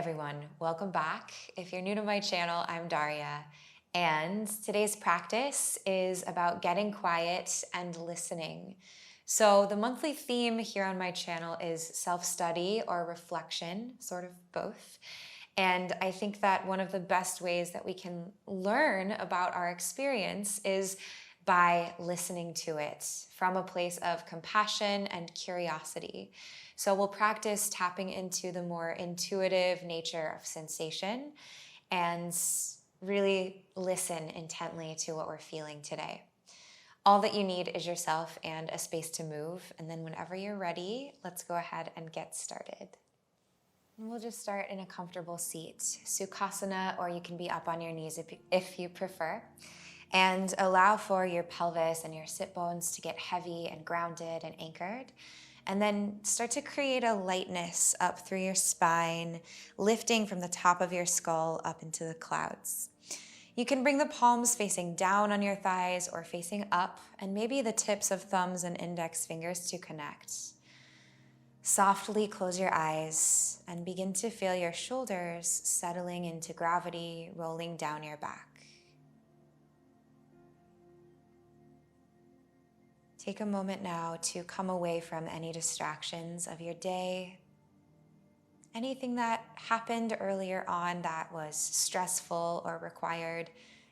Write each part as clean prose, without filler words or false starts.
everyone, welcome back. If you're new to my channel, I'm Daria, and today's practice is about getting quiet and listening. So the monthly theme here on my channel is self-study or reflection, sort of both. And I think that one of the best ways that we can learn about our experience is by listening to it from a place of compassion and curiosity. So we'll practice tapping into the more intuitive nature of sensation and really listen intently to what we're feeling today. All that you need is yourself and a space to move. And then whenever you're ready, let's go ahead and get started. And we'll just start in a comfortable seat, Sukhasana, or you can be up on your knees if you prefer. And allow for your pelvis and your sit bones to get heavy and grounded and anchored. And then start to create a lightness up through your spine, lifting from the top of your skull up into the clouds. You can bring the palms facing down on your thighs or facing up, and maybe the tips of thumbs and index fingers to connect. Softly close your eyes and begin to feel your shoulders settling into gravity, rolling down your back. Take a moment now to come away from any distractions of your day, anything that happened earlier on that was stressful or required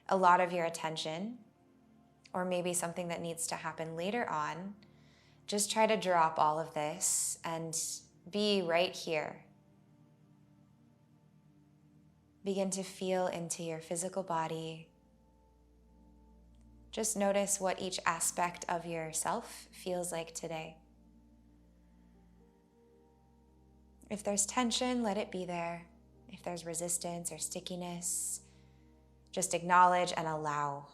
a lot of your attention, or maybe something that needs to happen later on. Just try to drop all of this and be right here. Begin to feel into your physical body. Just notice what each aspect of yourself feels like today. If there's tension, let it be there. If there's resistance or stickiness, just acknowledge and allow.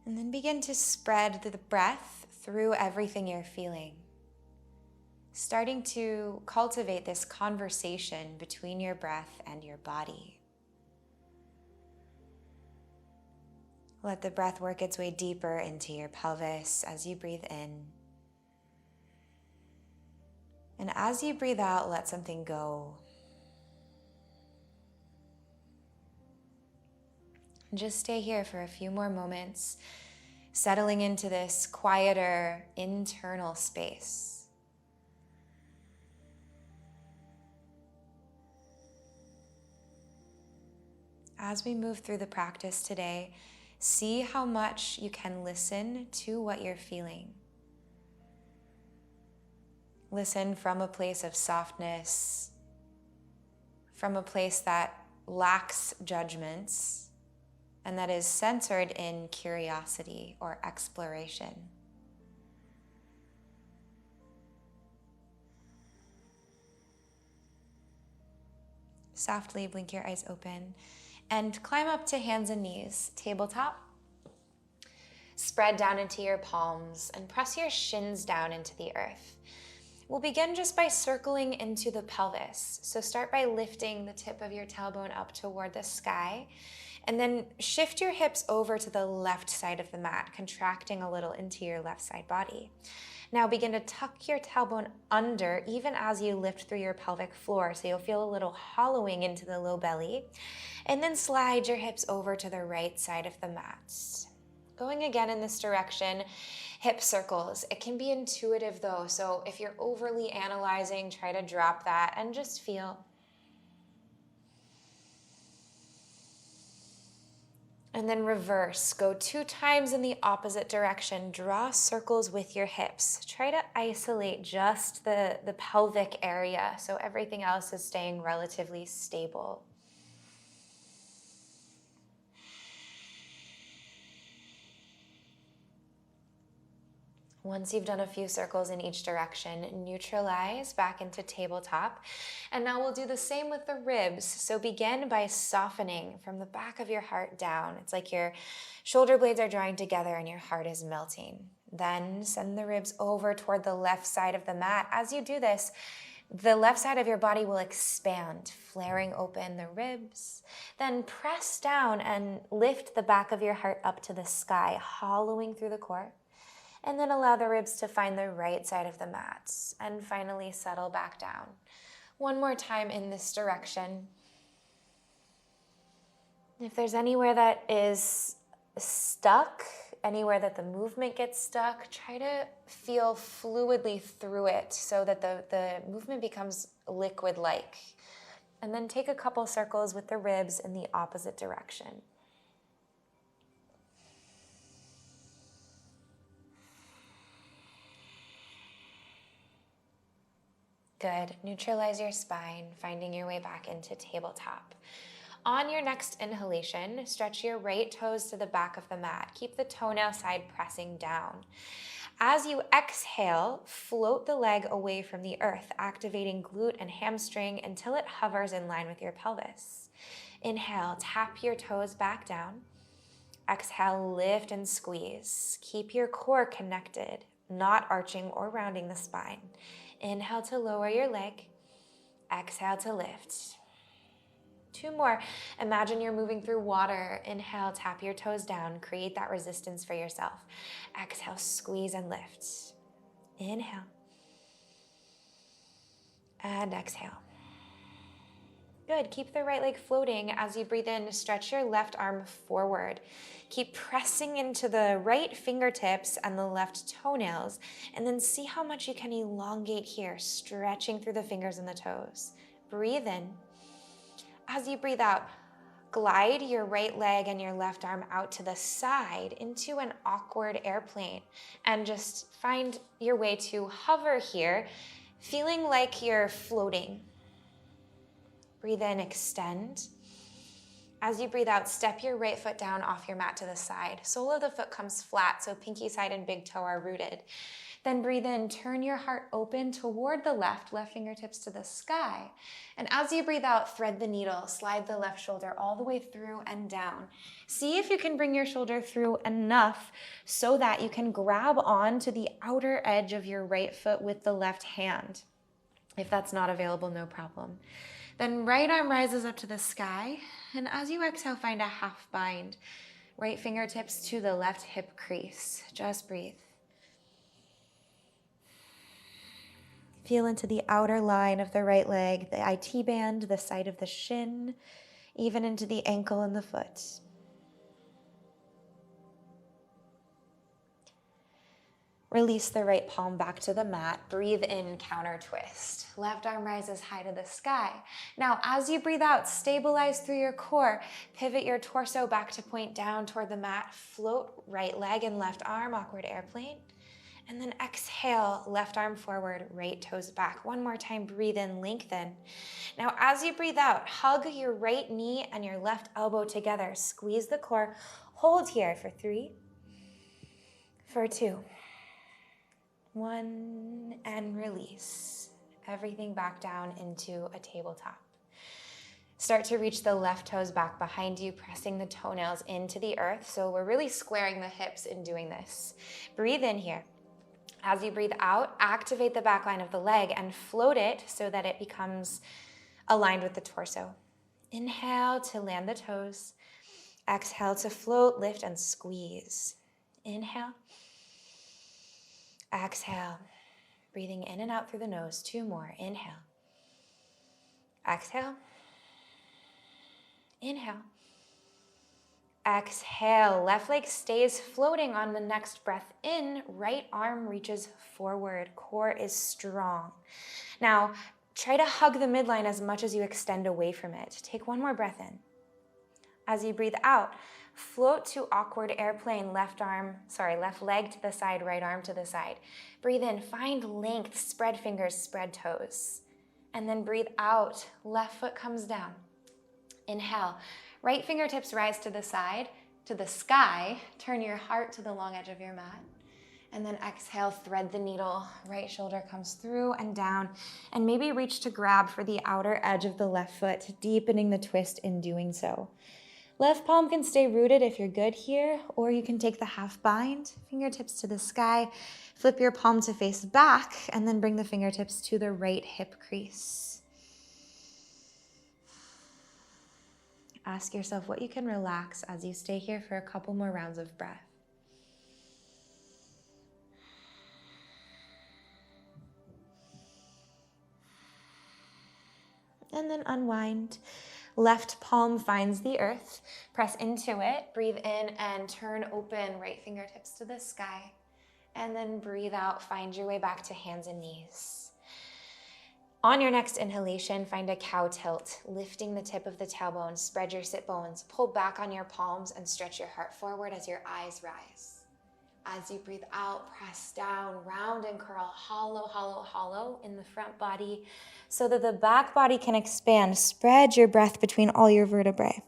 And then begin to spread the breath through everything you're feeling. Starting to cultivate this conversation between your breath and your body. Let the breath work its way deeper into your pelvis as you breathe in. And as you breathe out, let something go. And just stay here for a few more moments, settling into this quieter internal space. As we move through the practice today, see how much you can listen to what you're feeling. Listen from a place of softness, from a place that lacks judgments, and that is centered in curiosity or exploration. Softly blink your eyes open. And climb up to hands and knees, tabletop. Spread down into your palms and press your shins down into the earth. We'll begin just by circling into the pelvis. So start by lifting the tip of your tailbone up toward the sky, and then shift your hips over to the left side of the mat, contracting a little into your left side body. Now begin to tuck your tailbone under even as you lift through your pelvic floor, so you'll feel a little hollowing into the low belly. And then slide your hips over to the right side of the mat. Going again in this direction, hip circles. It can be intuitive though, so if you're overly analyzing, try to drop that and just feel. And then reverse. Go 2 times in the opposite direction. Draw circles with your hips. Try to isolate just the pelvic area so everything else is staying relatively stable. Once you've done a few circles in each direction, neutralize back into tabletop. And now we'll do the same with the ribs. So begin by softening from the back of your heart down. It's like your shoulder blades are drawing together and your heart is melting. Then send the ribs over toward the left side of the mat. As you do this, the left side of your body will expand, flaring open the ribs. Then press down and lift the back of your heart up to the sky, hollowing through the core. And then allow the ribs to find the right side of the mat. And finally settle back down. One more time in this direction. If there's anywhere that is stuck, anywhere that the movement gets stuck, try to feel fluidly through it so that the movement becomes liquid-like. And then take a couple circles with the ribs in the opposite direction. Good. Neutralize your spine, finding your way back into tabletop. On your next inhalation, stretch your right toes to the back of the mat. Keep the toenail side pressing down. As you exhale, float the leg away from the earth, activating glute and hamstring until it hovers in line with your pelvis. Inhale, tap your toes back down. Exhale, lift and squeeze. Keep your core connected, not arching or rounding the spine. Inhale to lower your leg. Exhale to lift. 2 more. Imagine you're moving through water. Inhale, tap your toes down. Create that resistance for yourself. Exhale, squeeze and lift. Inhale. And exhale. Good. Keep the right leg floating. As you breathe in, stretch your left arm forward. Keep pressing into the right fingertips and the left toenails, and then see how much you can elongate here, stretching through the fingers and the toes. Breathe in. As you breathe out, glide your right leg and your left arm out to the side into an awkward airplane, and just find your way to hover here, feeling like you're floating. Breathe in, extend. As you breathe out, step your right foot down off your mat to the side. Sole of the foot comes flat, so pinky side and big toe are rooted. Then breathe in, turn your heart open toward the left fingertips to the sky. And as you breathe out, thread the needle, slide the left shoulder all the way through and down. See if you can bring your shoulder through enough so that you can grab on to the outer edge of your right foot with the left hand. If that's not available, no problem. Then right arm rises up to the sky, and as you exhale, find a half bind. Right fingertips to the left hip crease. Just breathe. Feel into the outer line of the right leg, the IT band, the side of the shin, even into the ankle and the foot. Release the right palm back to the mat. Breathe in, counter twist. Left arm rises high to the sky. Now, as you breathe out, stabilize through your core. Pivot your torso back to point down toward the mat. Float right leg and left arm, awkward airplane. And then exhale, left arm forward, right toes back. One more time, breathe in, lengthen. Now, as you breathe out, hug your right knee and your left elbow together. Squeeze the core. Hold here for 3, for 2, 1, and release. Everything back down into a tabletop. Start to reach the left toes back behind you, pressing the toenails into the earth. So we're really squaring the hips in doing this. Breathe in here. As you breathe out, activate the back line of the leg and float it so that it becomes aligned with the torso. Inhale to land the toes. Exhale to float, lift, and squeeze. Inhale. Exhale. Breathing in and out through the nose. 2 more. Inhale. Exhale. Inhale. Exhale. Left leg stays floating on the next breath in. Right arm reaches forward. Core is strong. Now, try to hug the midline as much as you extend away from it. Take 1 more breath in. As you breathe out, float to awkward airplane, left leg to the side, right arm to the side. Breathe in, find length, spread fingers, spread toes. And then breathe out, left foot comes down. Inhale, right fingertips rise to the side, to the sky. Turn your heart to the long edge of your mat. And then exhale, thread the needle, right shoulder comes through and down. And maybe reach to grab for the outer edge of the left foot, deepening the twist in doing so. Left palm can stay rooted if you're good here, or you can take the half bind, fingertips to the sky, flip your palm to face back, and then bring the fingertips to the right hip crease. Ask yourself what you can relax as you stay here for a couple more rounds of breath. and then unwind. Left palm finds the earth. Press into it. Breathe in and turn open, right fingertips to the sky. And then breathe out. Find your way back to hands and knees. On your next inhalation, find a cow tilt, lifting the tip of the tailbone. Spread your sit bones. Pull back on your palms and stretch your heart forward as your eyes rise. As you breathe out, press down, round and curl, hollow, hollow, hollow in the front body so that the back body can expand. Spread your breath between all your vertebrae.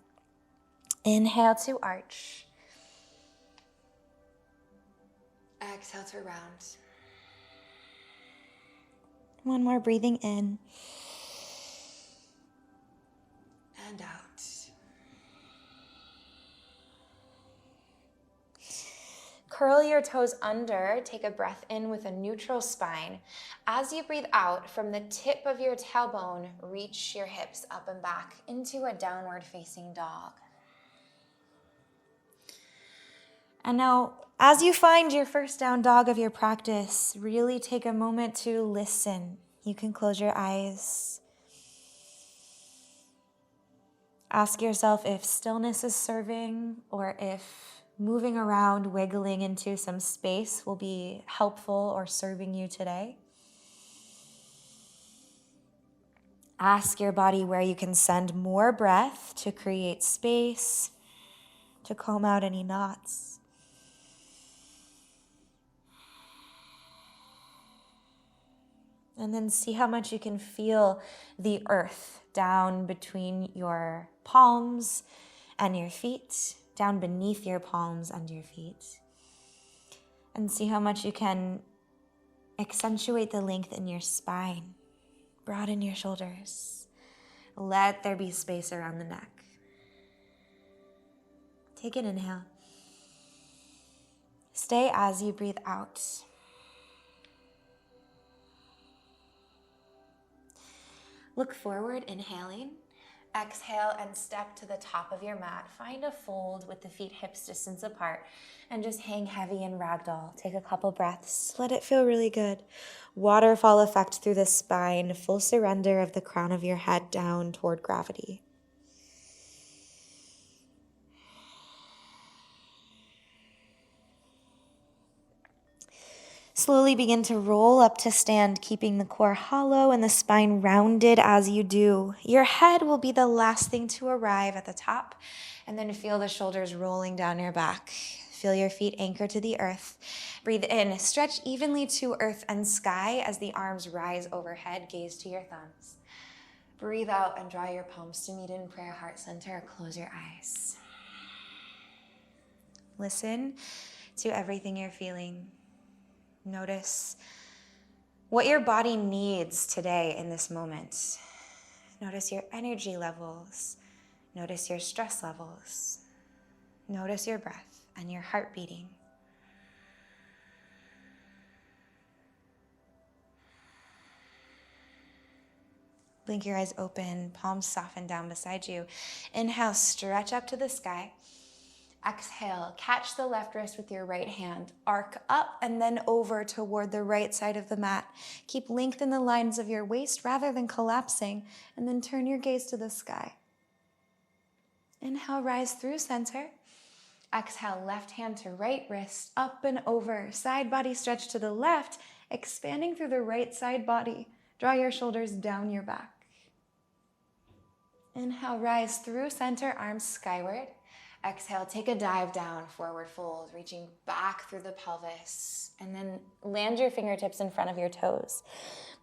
Inhale to arch. Exhale to round. One more, breathing in and out. Curl your toes under, take a breath in with a neutral spine. As you breathe out, from the tip of your tailbone, reach your hips up and back into a downward facing dog. And now, as you find your first down dog of your practice, really take a moment to listen. You can close your eyes. Ask yourself if stillness is serving or if moving around, wiggling into some space will be helpful or serving you today. Ask your body where you can send more breath to create space, to comb out any knots. And then see how much you can feel the earth down between your palms and your feet, down beneath your palms and your feet. And see how much you can accentuate the length in your spine, broaden your shoulders. Let there be space around the neck. Take an inhale. Stay as you breathe out. Look forward, inhaling. Exhale and step to the top of your mat. Find a fold with the feet hips distance apart and just hang heavy in ragdoll. Take a couple breaths. Let it feel really good. Waterfall effect through the spine. Full surrender of the crown of your head down toward gravity. Slowly begin to roll up to stand, keeping the core hollow and the spine rounded as you do. Your head will be the last thing to arrive at the top, and then feel the shoulders rolling down your back. Feel your feet anchor to the earth. Breathe in, stretch evenly to earth and sky as the arms rise overhead, gaze to your thumbs. Breathe out and draw your palms to meet in prayer, heart center. Close your eyes. Listen to everything you're feeling. Notice what your body needs today in this moment. Notice your energy levels. Notice your stress levels. Notice your breath and your heart beating. Blink your eyes open, palms soften down beside you. Inhale, stretch up to the sky. Exhale, catch the left wrist with your right hand. Arc up and then over toward the right side of the mat. Keep length in the lines of your waist rather than collapsing, and then turn your gaze to the sky. Inhale, rise through center. Exhale, left hand to right wrist, up and over. Side body stretch to the left, expanding through the right side body. Draw your shoulders down your back. Inhale, rise through center, arms skyward. Exhale, take a dive down, forward fold, reaching back through the pelvis, and then land your fingertips in front of your toes.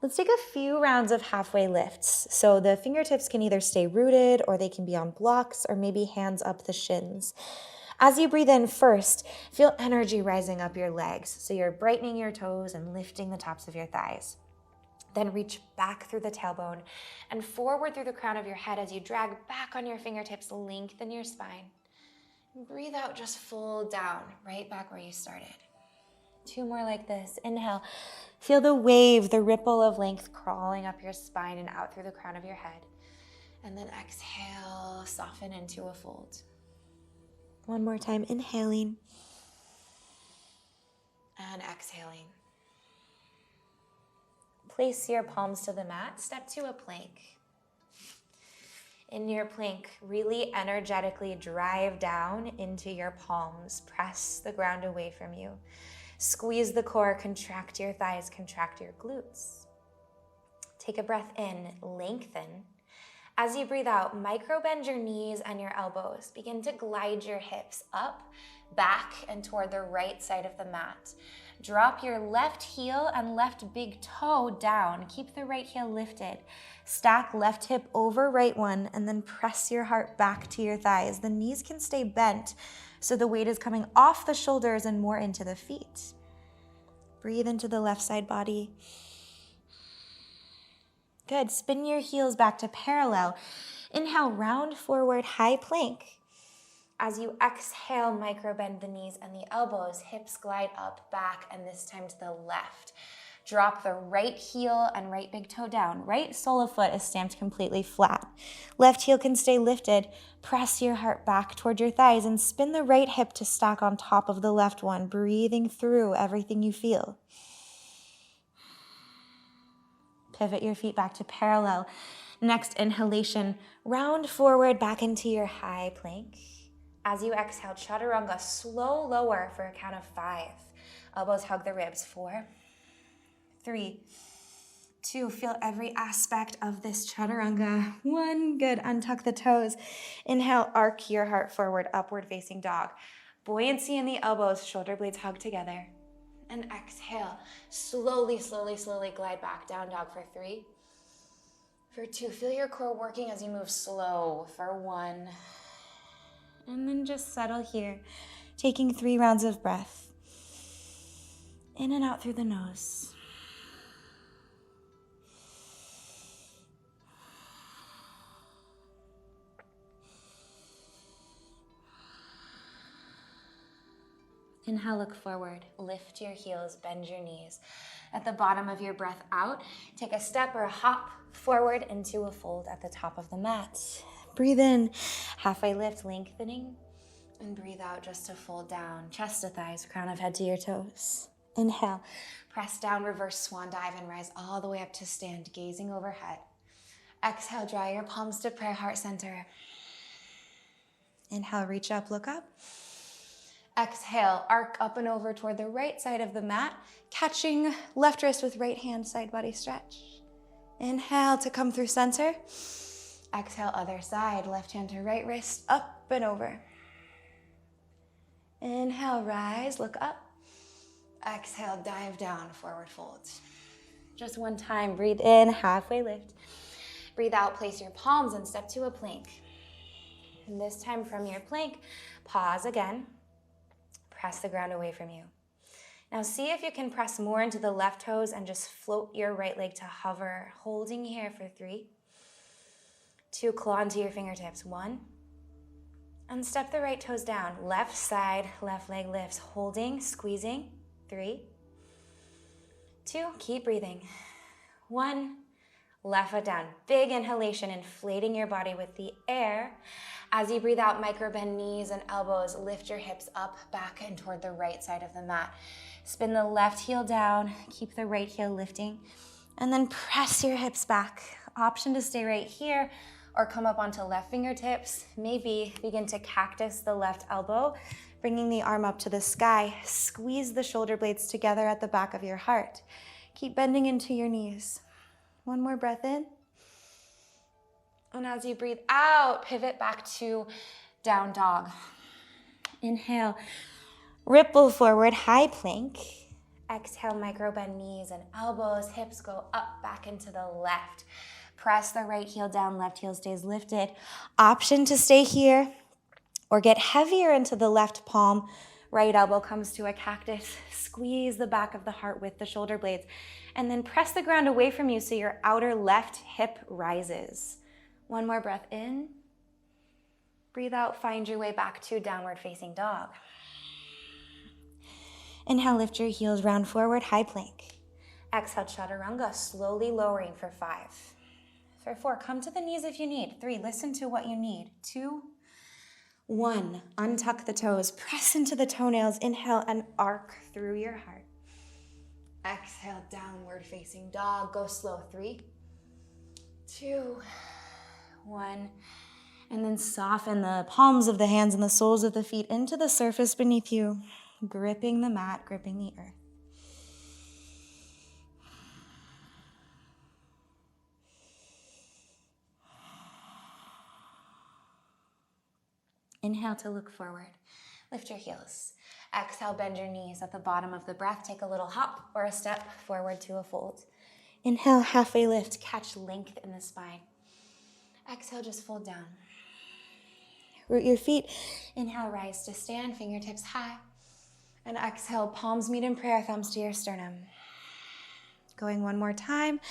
Let's take a few rounds of halfway lifts. So the fingertips can either stay rooted or they can be on blocks or maybe hands up the shins. As you breathe in first, feel energy rising up your legs. So you're brightening your toes and lifting the tops of your thighs. Then reach back through the tailbone and forward through the crown of your head as you drag back on your fingertips, lengthen your spine. Breathe out, just fold down, right back where you started. 2 more like this. Inhale, feel the wave, the ripple of length crawling up your spine and out through the crown of your head. And then exhale, soften into a fold. 1 more time, inhaling and exhaling. Place your palms to the mat, step to a plank. In your plank, really energetically drive down into your palms. Press the ground away from you. Squeeze the core, contract your thighs, contract your glutes. Take a breath in, lengthen. As you breathe out, micro bend your knees and your elbows. Begin to glide your hips up, back, and toward the right side of the mat. Drop your left heel and left big toe down. Keep the right heel lifted. Stack left hip over right one, and then press your heart back to your thighs. The knees can stay bent, so the weight is coming off the shoulders and more into the feet. Breathe into the left side body. Good. Spin your heels back to parallel. Inhale, round forward, high plank. As you exhale, micro bend the knees and the elbows, hips glide up, back, and this time to the left. Drop the right heel and right big toe down. Right sole of foot is stamped completely flat. Left heel can stay lifted. Press your heart back toward your thighs and spin the right hip to stack on top of the left one, breathing through everything you feel. Pivot your feet back to parallel. Next inhalation, round forward back into your high plank. As you exhale, chaturanga, slow lower for a count of 5. Elbows hug the ribs. 4, 3, 2. Feel every aspect of this chaturanga. 1, good. Untuck the toes. Inhale, arc your heart forward, upward facing dog. Buoyancy in the elbows, shoulder blades hug together. And exhale, slowly, slowly, slowly glide back, down dog for 3, for 2. Feel your core working as you move slow for 1. And then just settle here, taking 3 rounds of breath. In and out through the nose. Inhale, look forward. Lift your heels, bend your knees. At the bottom of your breath out, take a step or a hop forward into a fold at the top of the mat. Breathe in, halfway lift, lengthening. And breathe out just to fold down. Chest to thighs, crown of head to your toes. Inhale, press down, reverse swan dive, and rise all the way up to stand, gazing overhead. Exhale, draw your palms to prayer heart center. Inhale, reach up, look up. Exhale, arc up and over toward the right side of the mat, catching left wrist with right hand, side body stretch. Inhale to come through center. Exhale, other side, left hand to right wrist, up and over. Inhale, rise, look up. Exhale, dive down, forward fold. Just one time, breathe in, halfway lift. Breathe out, place your palms and step to a plank. And this time from your plank, pause again. Press the ground away from you. Now see if you can press more into the left toes and just float your right leg to hover, holding here for 3, 2, claw into your fingertips, 1, and step the right toes down. Left side, left leg lifts, holding, squeezing, 3, 2, keep breathing, 1, left foot down. Big inhalation, inflating your body with the air. As you breathe out, micro bend knees and elbows, lift your hips up, back, and toward the right side of the mat. Spin the left heel down, keep the right heel lifting, and then press your hips back. Option to stay right here or come up onto left fingertips. Maybe begin to cactus the left elbow, bringing the arm up to the sky. Squeeze the shoulder blades together at the back of your heart. Keep bending into your knees. One more breath in. And as you breathe out, pivot back to down dog. Inhale, ripple forward, high plank. Exhale, micro bend knees and elbows, hips go up, back into the left. Press the right heel down, left heel stays lifted. Option to stay here or get heavier into the left palm. Right elbow comes to a cactus. Squeeze the back of the heart with the shoulder blades. And then press the ground away from you so your outer left hip rises. One more breath in. Breathe out, find your way back to downward facing dog. Inhale, lift your heels, round forward, high plank. Exhale, chaturanga, slowly lowering for 5. For 4, come to the knees if you need. 3, listen to what you need. 2, 1, untuck the toes, press into the toenails. Inhale and arc through your heart. Exhale, downward facing dog, go slow. 3, 2, 1. And then soften the palms of the hands and the soles of the feet into the surface beneath you, gripping the mat, gripping the earth. Inhale to look forward. Lift your heels. Exhale, bend your knees at the bottom of the breath. Take a little hop or a step forward to a fold. Inhale, halfway lift. Catch length in the spine. Exhale, just fold down. Root your feet. Inhale, rise to stand, fingertips high. And exhale, palms meet in prayer, thumbs to your sternum. Going one more time,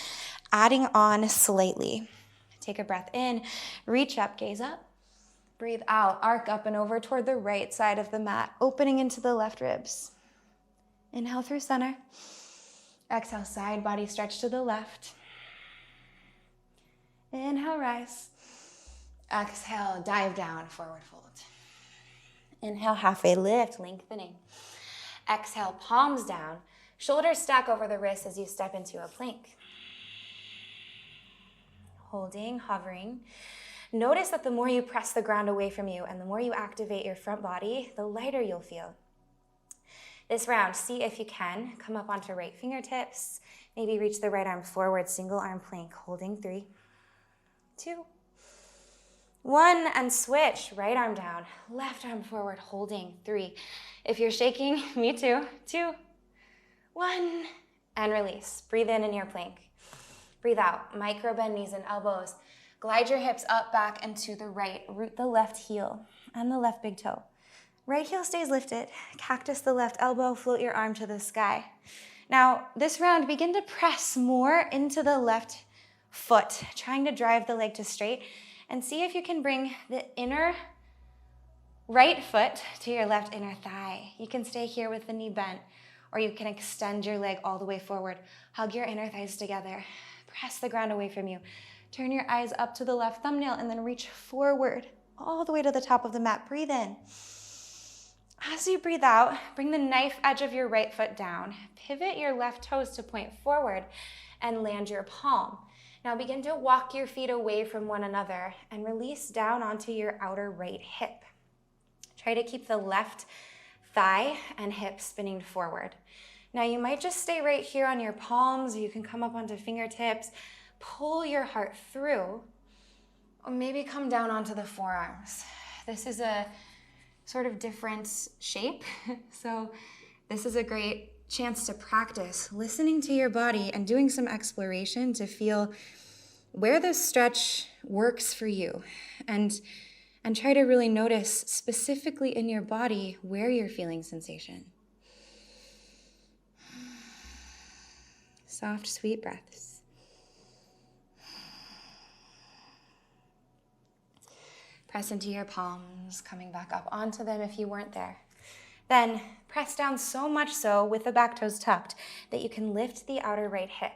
adding on slightly. Take a breath in, reach up, gaze up. Breathe out, arc up and over toward the right side of the mat, opening into the left ribs. Inhale through center. Exhale, side body stretch to the left. Inhale, rise. Exhale, dive down, forward fold. Inhale, halfway lift, lengthening. Exhale, palms down. Shoulders stack over the wrists as you step into a plank. Holding, hovering. Notice that the more you press the ground away from you and the more you activate your front body, the lighter you'll feel. This round, see if you can come up onto right fingertips. Maybe reach the right arm forward, single arm plank, holding 3, 2, 1, and switch. Right arm down, left arm forward, holding 3. If you're shaking, me too. 2, 1, and release. Breathe in your plank. Breathe out, micro bend knees and elbows. Glide your hips up, back, and to the right. Root the left heel and the left big toe. Right heel stays lifted. Cactus the left elbow, float your arm to the sky. Now, this round, begin to press more into the left foot, trying to drive the leg to straight, and see if you can bring the inner right foot to your left inner thigh. You can stay here with the knee bent, or you can extend your leg all the way forward. Hug your inner thighs together. Press the ground away from you. Turn your eyes up to the left thumbnail and then reach forward all the way to the top of the mat. Breathe in. As you breathe out, bring the knife edge of your right foot down. Pivot your left toes to point forward and land your palm. Now begin to walk your feet away from one another and release down onto your outer right hip. Try to keep the left thigh and hip spinning forward. Now you might just stay right here on your palms, or you can come up onto fingertips. Pull your heart through, or maybe come down onto the forearms. This is a sort of different shape, so this is a great chance to practice listening to your body and doing some exploration to feel where this stretch works for you, and try to really notice specifically in your body where you're feeling sensation. Soft, sweet breaths. Press into your palms, coming back up onto them if you weren't there. Then press down so much so with the back toes tucked that you can lift the outer right hip.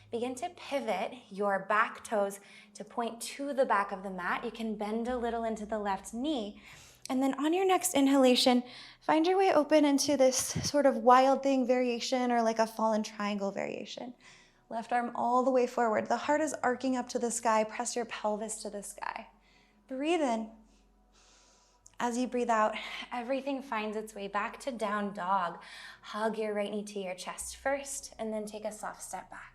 Begin to pivot your back toes to point to the back of the mat. You can bend a little into the left knee. And then on your next inhalation, find your way open into this sort of wild thing variation, or like a fallen triangle variation. Left arm all the way forward. The heart is arcing up to the sky. Press your pelvis to the sky. Breathe in. As you breathe out, everything finds its way back to down dog. Hug your right knee to your chest first, and then take a soft step back.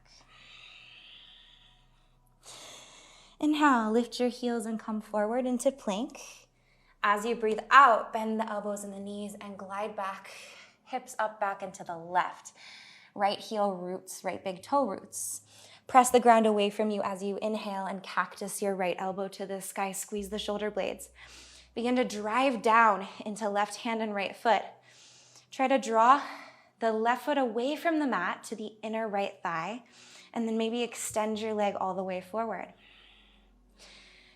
Inhale, lift your heels and come forward into plank. As you breathe out, bend the elbows and the knees and glide back, hips up back into the left. Right heel roots, right big toe roots. Press the ground away from you as you inhale and cactus your right elbow to the sky. Squeeze the shoulder blades. Begin to drive down into left hand and right foot. Try to draw the left foot away from the mat to the inner right thigh, and then maybe extend your leg all the way forward.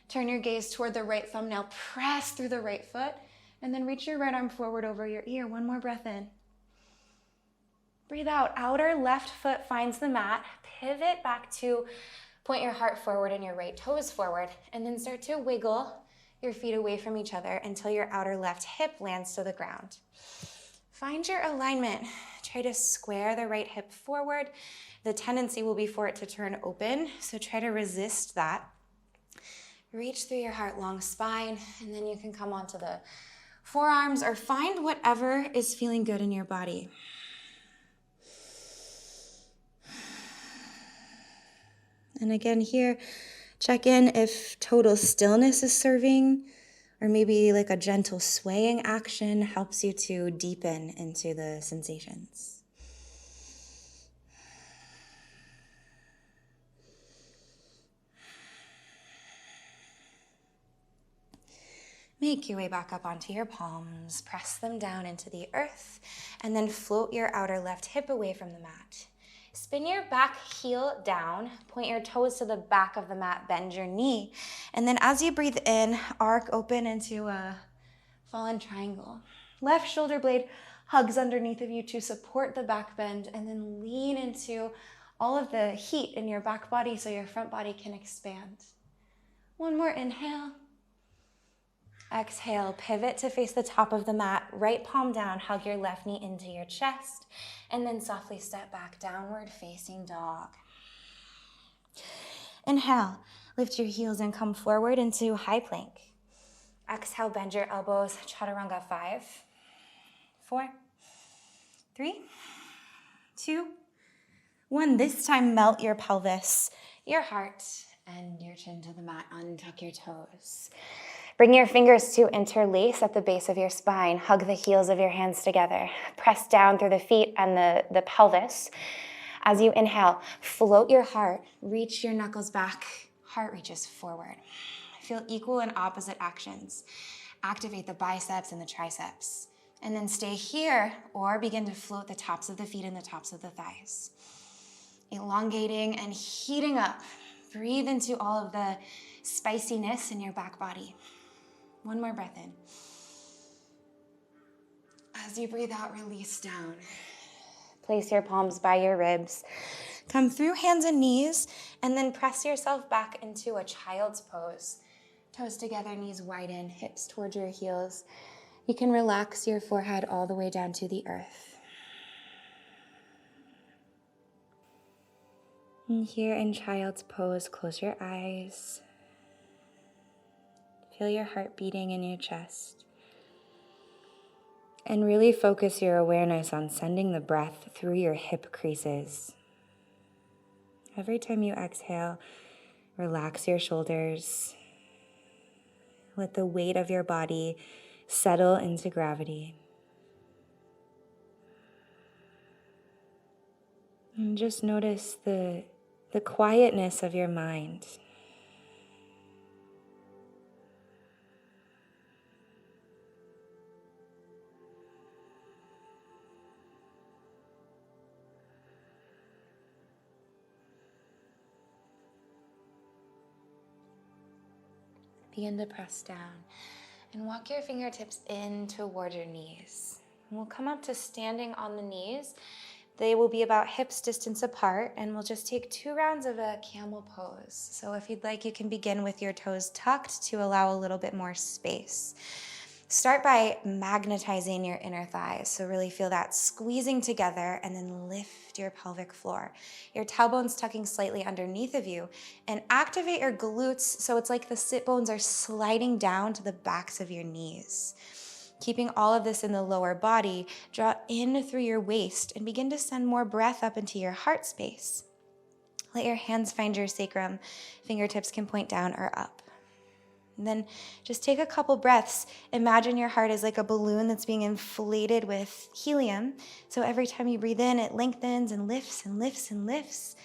Turn your gaze toward the right thumbnail. Press through the right foot, and then reach your right arm forward over your ear. One more breath in. Breathe out. Outer left foot finds the mat. Pivot back to point your heart forward and your right toes forward, and then start to wiggle your feet away from each other until your outer left hip lands to the ground. Find your alignment. Try to square the right hip forward. The tendency will be for it to turn open, so try to resist that. Reach through your heart, long spine, and then you can come onto the forearms or find whatever is feeling good in your body. And again here, check in if total stillness is serving, or maybe like a gentle swaying action helps you to deepen into the sensations. Make your way back up onto your palms, press them down into the earth, and then float your outer left hip away from the mat. Spin your back heel down, point your toes to the back of the mat, bend your knee, and then as you breathe in, arc open into a fallen triangle. Left shoulder blade hugs underneath of you to support the back bend, and then lean into all of the heat in your back body so your front body can expand. One more inhale. Exhale, pivot to face the top of the mat, right palm down, hug your left knee into your chest, and then softly step back, downward facing dog. Inhale, lift your heels and come forward into high plank. Exhale, bend your elbows, chaturanga 5, 4, 3, 2, 1. This time, melt your pelvis, your heart, and your chin to the mat. Untuck your toes. Bring your fingers to interlace at the base of your spine. Hug the heels of your hands together. Press down through the feet and the pelvis. As you inhale, float your heart. Reach your knuckles back. Heart reaches forward. Feel equal and opposite actions. Activate the biceps and the triceps. And then stay here or begin to float the tops of the feet and the tops of the thighs. Elongating and heating up. Breathe into all of the spiciness in your back body. One more breath in. As you breathe out, release down. Place your palms by your ribs. Come through hands and knees, and then press yourself back into a child's pose. Toes together, knees widen, hips towards your heels. You can relax your forehead all the way down to the earth. And here in child's pose, close your eyes. Feel your heart beating in your chest. And really focus your awareness on sending the breath through your hip creases. Every time you exhale, relax your shoulders. Let the weight of your body settle into gravity. And just notice the quietness of your mind. Begin to press down and walk your fingertips in toward your knees. And we'll come up to standing on the knees. They will be about hips distance apart, and we'll just take 2 rounds of a camel pose. So if you'd like, you can begin with your toes tucked to allow a little bit more space. Start by magnetizing your inner thighs. So really feel that squeezing together, and then lift your pelvic floor. Your tailbone's tucking slightly underneath of you, and activate your glutes so it's like the sit bones are sliding down to the backs of your knees. Keeping all of this in the lower body, draw in through your waist and begin to send more breath up into your heart space. Let your hands find your sacrum. Fingertips can point down or up. And then just take a couple breaths. Imagine your heart is like a balloon that's being inflated with helium. So every time you breathe in, it lengthens and lifts and lifts and lifts.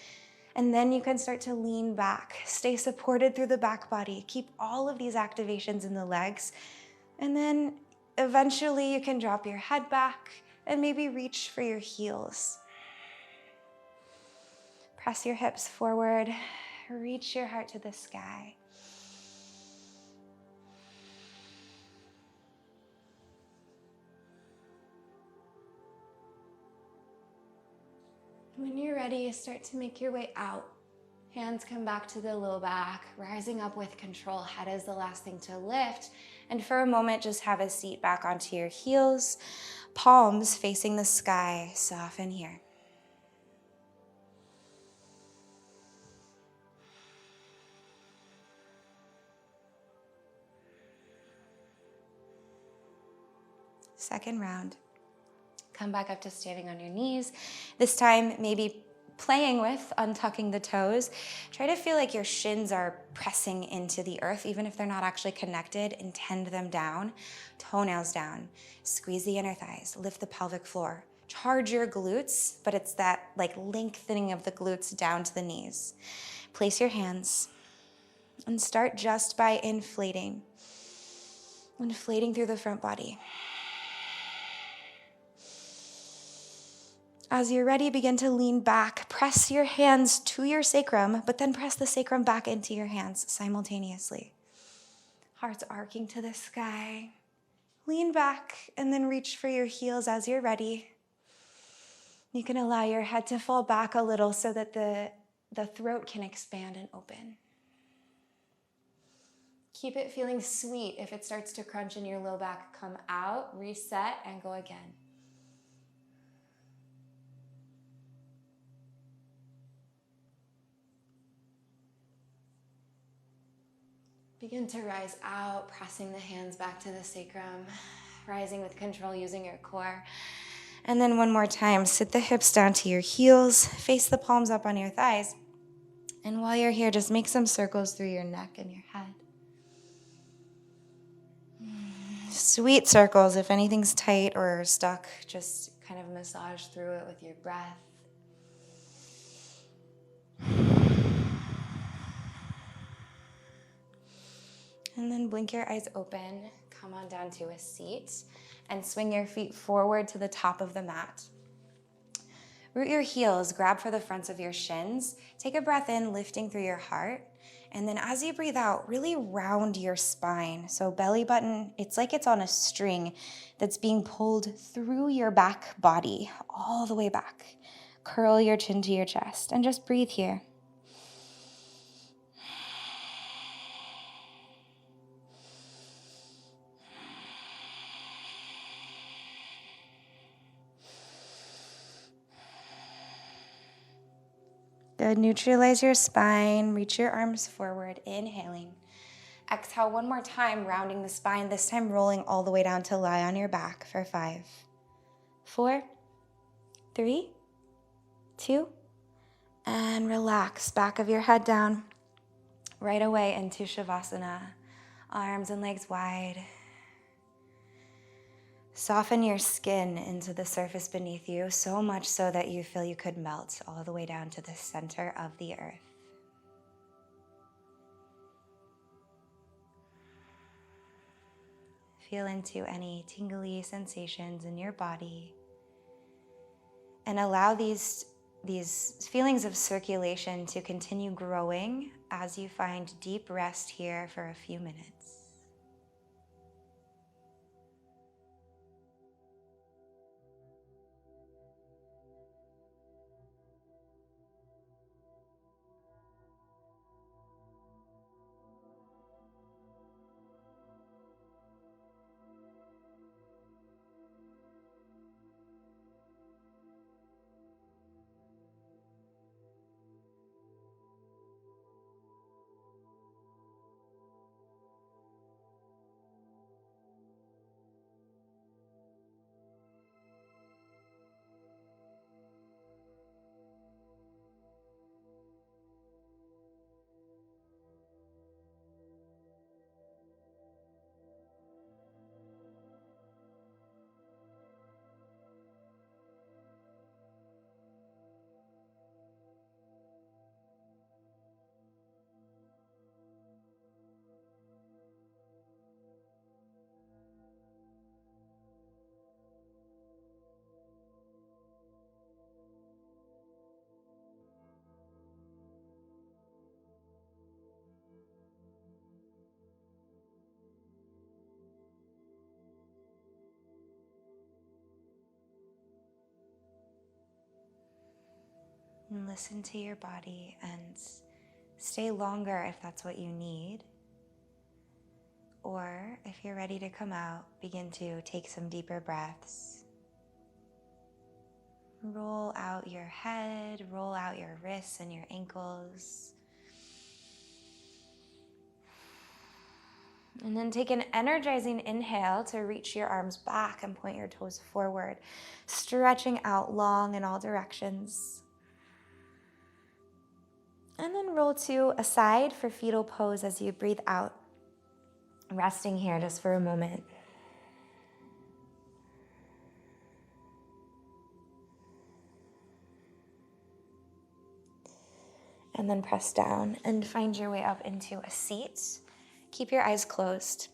And then you can start to lean back. Stay supported through the back body. Keep all of these activations in the legs. And then eventually you can drop your head back and maybe reach for your heels. Press your hips forward. Reach your heart to the sky. When you're ready, start to make your way out. Hands come back to the low back, rising up with control. Head is the last thing to lift. And for a moment, just have a seat back onto your heels. Palms facing the sky. Soften here. Second round. Come back up to standing on your knees. This time, maybe playing with untucking the toes. Try to feel like your shins are pressing into the earth, even if they're not actually connected. Intend them down, toenails down. Squeeze the inner thighs, lift the pelvic floor. Charge your glutes, but it's that like lengthening of the glutes down to the knees. Place your hands and start just by inflating through the front body. As you're ready, begin to lean back. Press your hands to your sacrum, but then press the sacrum back into your hands simultaneously. Hearts arcing to the sky. Lean back and then reach for your heels as you're ready. You can allow your head to fall back a little so that the throat can expand and open. Keep it feeling sweet. If it starts to crunch in your low back, come out, reset, and go again. Begin to rise out, pressing the hands back to the sacrum, rising with control using your core. And then one more time, sit the hips down to your heels, face the palms up on your thighs. And while you're here, just make some circles through your neck and your head. Sweet circles. If anything's tight or stuck, just kind of massage through it with your breath. And then blink your eyes open, come on down to a seat, and swing your feet forward to the top of the mat. Root your heels, grab for the fronts of your shins. Take a breath in, lifting through your heart. And then as you breathe out, really round your spine. So belly button, it's like it's on a string that's being pulled through your back body, all the way back. Curl your chin to your chest and just breathe here. Good. Neutralize your spine. Reach your arms forward. Inhaling. Exhale one more time, rounding the spine. This time rolling all the way down to lie on your back for 5, 4, 3, 2, and relax. Back of your head down. Right away into shavasana. Arms and legs wide. Soften your skin into the surface beneath you, so much so that you feel you could melt all the way down to the center of the earth. Feel into any tingly sensations in your body and allow these feelings of circulation to continue growing as you find deep rest here for a few minutes. And listen to your body and stay longer if that's what you need. Or if you're ready to come out, begin to take some deeper breaths. Roll out your head, roll out your wrists and your ankles. And then take an energizing inhale to reach your arms back and point your toes forward, stretching out long in all directions. And then roll to a side for fetal pose as you breathe out. Resting here just for a moment. And then press down and find your way up into a seat. Keep your eyes closed.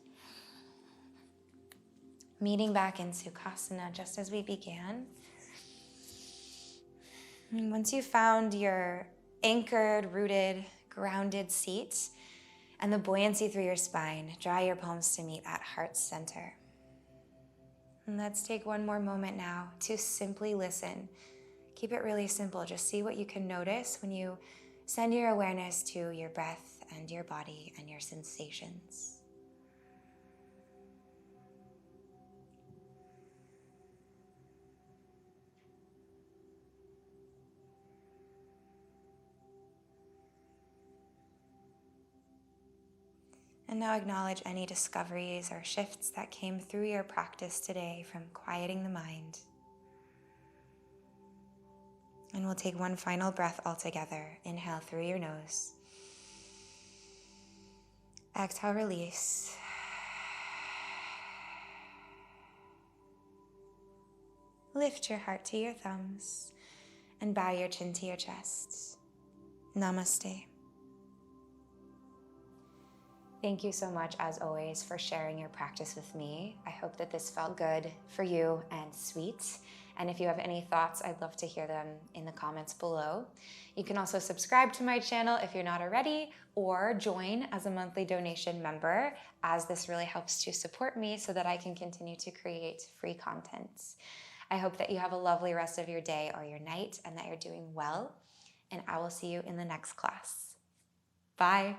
Meeting back in Sukhasana just as we began. And once you've found your anchored, rooted, grounded seat and the buoyancy through your spine, draw your palms to meet at heart center. And let's take one more moment now to simply listen. Keep it really simple. Just see what you can notice when you send your awareness to your breath and your body and your sensations. And now acknowledge any discoveries or shifts that came through your practice today from quieting the mind. And we'll take one final breath all together. Inhale through your nose. Exhale, release. Lift your heart to your thumbs and bow your chin to your chest. Namaste. Thank you so much, as always, for sharing your practice with me. I hope that this felt good for you and sweet. And if you have any thoughts, I'd love to hear them in the comments below. You can also subscribe to my channel if you're not already, or join as a monthly donation member, as this really helps to support me so that I can continue to create free content. I hope that you have a lovely rest of your day or your night and that you're doing well. And I will see you in the next class. Bye.